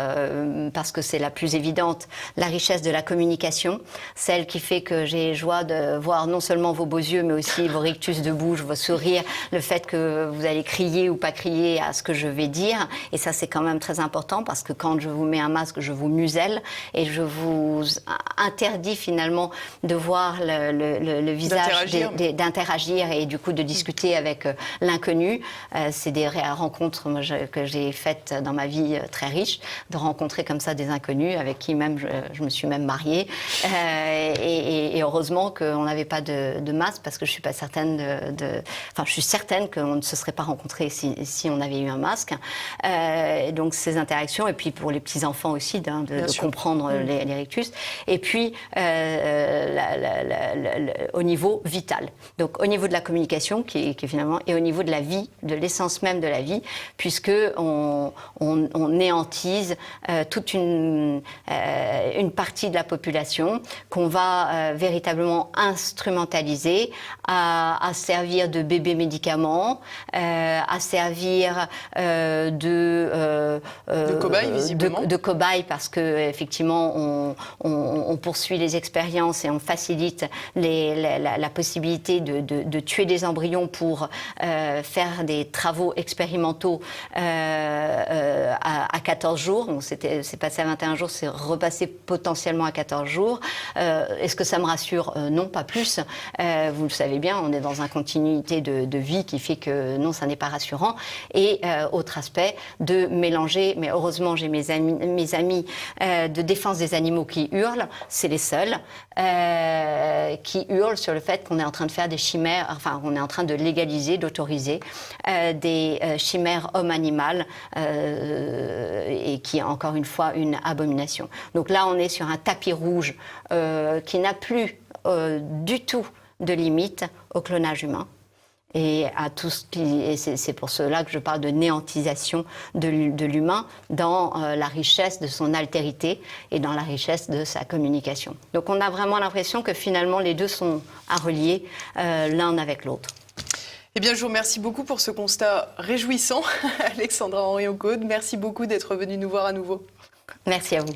B: parce que c'est la plus évidente, la richesse de la communication, celle qui fait que j'ai joie de voir non seulement vos beaux yeux, mais aussi vos rictus de bouche, vos sourires, le fait que vous allez crier ou pas crier à ce que je vais dire. Et ça, c'est quand même très important, parce que quand je vous mets un masque, je vous muselle et je vous interdis finalement de voir le visage, d'interagir et du coup de discuter avec l'inconnu. C'est des rencontres que j'ai faites dans ma vie très riche, de rencontrer comme ça des inconnus avec qui même je me suis même mariée. Et heureusement qu'on n'avait pas de masque, parce que je suis pas certaine enfin, je suis certaine qu'on ne se serait pas rencontrés si on avait eu un masque. Donc ces interactions, et puis pour les petits enfants aussi, de comprendre les rictus. Et puis au niveau vital. Donc au niveau de la communication, qui finalement, et au niveau de la vie, de l'essence même de la vie, puisque on néantise toute une partie de la population qu'on va véritablement instrumentaliser à servir de bébé médicament, à servir de
A: cobaye, visiblement.
B: De cobaye, parce que effectivement on poursuit les expériences et on facilite la possibilité de tuer des embryons pour faire des travaux expérimentaux à 14 jours. Donc c'est passé à 21 jours, c'est repassé potentiellement à 14 jours. Est-ce que ça me rassure? Non, pas plus. Vous le savez bien, on est dans une continuité de vie qui fait que non, ça n'est pas rassurant. Et autre aspect, de mélanger, mais heureusement j'ai mes amis de défense des animaux qui hurlent, c'est les seuls, qui hurlent sur le fait qu'on est en train de faire des chimères, enfin on est en train de légaliser, d'autoriser des chimères homme-animal et qui est encore une fois une abomination. Donc là on est sur un tapis rouge qui n'a plus du tout de limite au clonage humain. Et à tout ce qui, et c'est pour cela que je parle de néantisation de l'humain dans la richesse de son altérité et dans la richesse de sa communication. Donc on a vraiment l'impression que finalement les deux sont à relier l'un avec l'autre.
A: Eh bien, je vous remercie beaucoup pour ce constat réjouissant, Alexandra Henrion-Caude. Merci beaucoup d'être venue nous voir à nouveau.
B: Merci à vous.